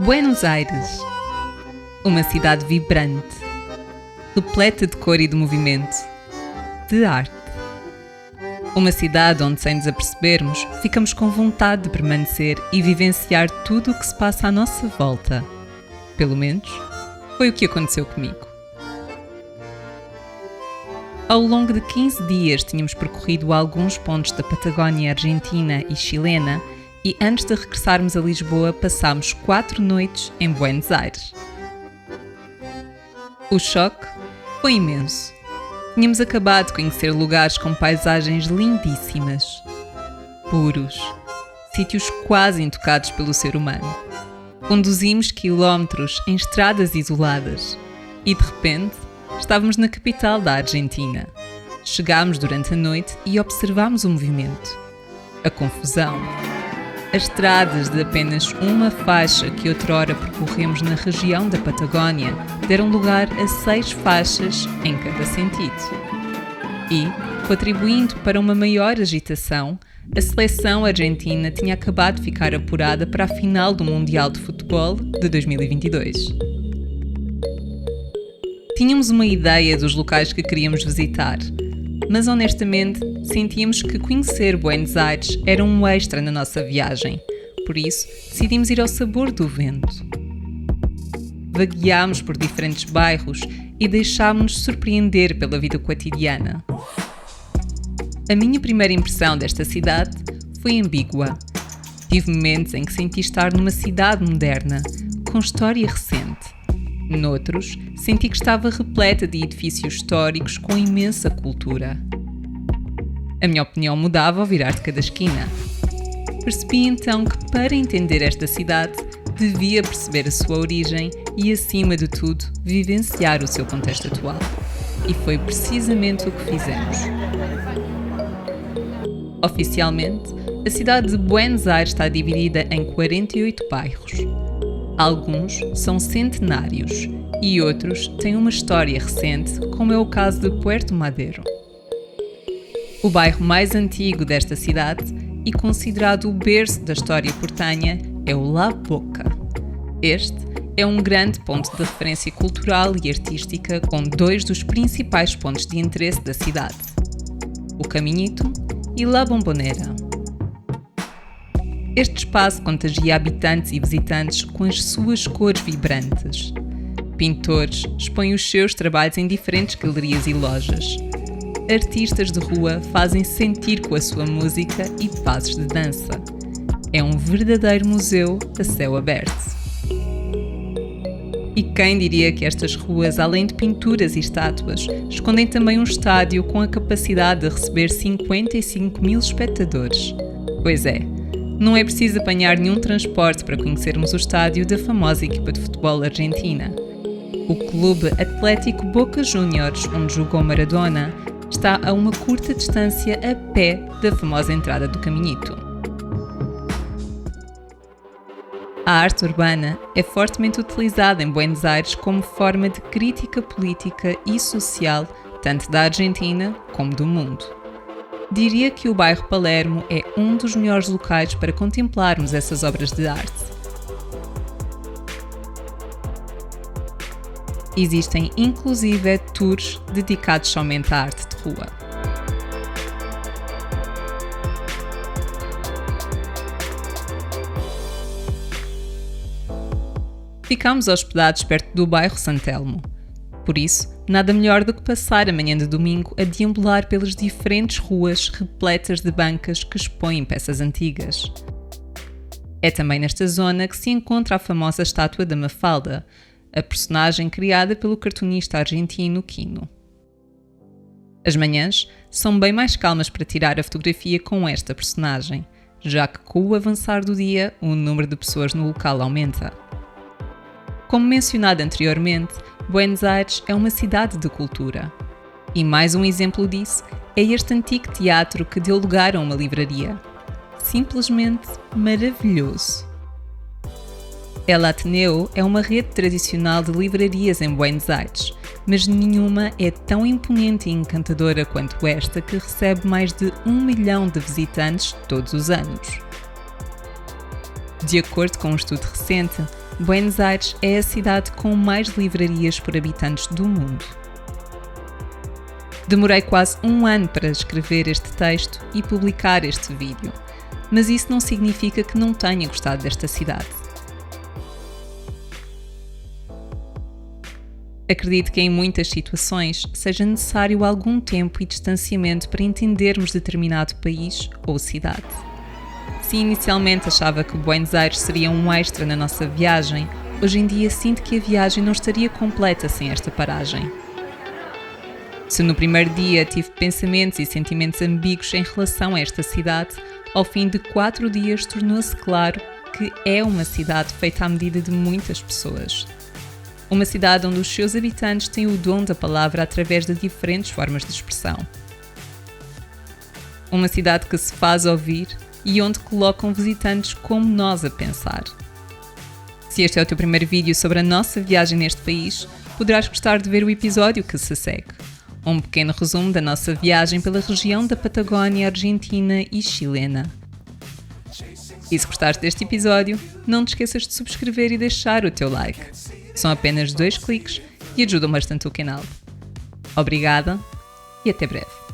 Buenos Aires, uma cidade vibrante, repleta de cor e de movimento, de arte. Uma cidade onde, sem nos apercebermos, ficamos com vontade de permanecer e vivenciar tudo o que se passa à nossa volta. Pelo menos, foi o que aconteceu comigo. Ao longo de 15 dias tínhamos percorrido alguns pontos da Patagónia argentina e chilena e antes de regressarmos a Lisboa passámos 4 noites em Buenos Aires. O choque foi imenso. Tínhamos acabado de conhecer lugares com paisagens lindíssimas, puros, sítios quase intocados pelo ser humano. Conduzimos quilómetros em estradas isoladas e, de repente, estávamos na capital da Argentina. Chegámos durante a noite e observámos o movimento, a confusão. As estradas de apenas uma faixa que outrora percorremos na região da Patagónia deram lugar a 6 faixas em cada sentido. E, contribuindo para uma maior agitação, a seleção argentina tinha acabado de ficar apurada para a final do Mundial de Futebol de 2022. Tínhamos uma ideia dos locais que queríamos visitar, mas honestamente sentíamos que conhecer Buenos Aires era um extra na nossa viagem, por isso decidimos ir ao sabor do vento. Vagueámos por diferentes bairros e deixámos-nos surpreender pela vida cotidiana. A minha primeira impressão desta cidade foi ambígua. Tive momentos em que senti estar numa cidade moderna, com história recente. Noutros, senti que estava repleta de edifícios históricos com imensa cultura. A minha opinião mudava ao virar de cada esquina. Percebi então que para entender esta cidade, devia perceber a sua origem e, acima de tudo, vivenciar o seu contexto atual. E foi precisamente o que fizemos. Oficialmente, a cidade de Buenos Aires está dividida em 48 bairros. Alguns são centenários e outros têm uma história recente, como é o caso de Puerto Madero. O bairro mais antigo desta cidade e considerado o berço da história portenha é o La Boca. Este é um grande ponto de referência cultural e artística com 2 dos principais pontos de interesse da cidade, o Caminito e La Bombonera. Este espaço contagia habitantes e visitantes com as suas cores vibrantes. Pintores expõem os seus trabalhos em diferentes galerias e lojas. Artistas de rua fazem sentir com a sua música e passos de dança. É um verdadeiro museu a céu aberto. E quem diria que estas ruas, além de pinturas e estátuas, escondem também um estádio com a capacidade de receber 55 mil espectadores? Pois é. Não é preciso apanhar nenhum transporte para conhecermos o estádio da famosa equipa de futebol argentina. O Clube Atlético Boca Juniors, onde jogou Maradona, está a uma curta distância a pé da famosa entrada do Caminito. A arte urbana é fortemente utilizada em Buenos Aires como forma de crítica política e social, tanto da Argentina como do mundo. Diria que o bairro Palermo é um dos melhores locais para contemplarmos essas obras de arte. Existem inclusive tours dedicados somente à arte de rua. Ficámos hospedados perto do bairro San Telmo. Por isso, nada melhor do que passar a manhã de domingo a deambular pelas diferentes ruas repletas de bancas que expõem peças antigas. É também nesta zona que se encontra a famosa estátua da Mafalda, a personagem criada pelo cartunista argentino Quino. As manhãs são bem mais calmas para tirar a fotografia com esta personagem, já que com o avançar do dia, o número de pessoas no local aumenta. Como mencionado anteriormente, Buenos Aires é uma cidade de cultura. E mais um exemplo disso é este antigo teatro que deu lugar a uma livraria. Simplesmente maravilhoso. El Ateneu é uma rede tradicional de livrarias em Buenos Aires, mas nenhuma é tão imponente e encantadora quanto esta, que recebe mais de 1 milhão de visitantes todos os anos. De acordo com um estudo recente, Buenos Aires é a cidade com mais livrarias por habitantes do mundo. Demorei quase um ano para escrever este texto e publicar este vídeo, mas isso não significa que não tenha gostado desta cidade. Acredito que em muitas situações seja necessário algum tempo e distanciamento para entendermos determinado país ou cidade. Se inicialmente achava que Buenos Aires seria um extra na nossa viagem, hoje em dia sinto que a viagem não estaria completa sem esta paragem. Se no primeiro dia tive pensamentos e sentimentos ambíguos em relação a esta cidade, ao fim de 4 dias tornou-se claro que é uma cidade feita à medida de muitas pessoas. Uma cidade onde os seus habitantes têm o dom da palavra através de diferentes formas de expressão. Uma cidade que se faz ouvir e onde colocam visitantes como nós a pensar. Se este é o teu primeiro vídeo sobre a nossa viagem neste país, poderás gostar de ver o episódio que se segue. Um pequeno resumo da nossa viagem pela região da Patagónia argentina e chilena. E se gostaste deste episódio, não te esqueças de subscrever e deixar o teu like. São apenas 2 cliques e ajudam bastante o canal. Obrigada e até breve.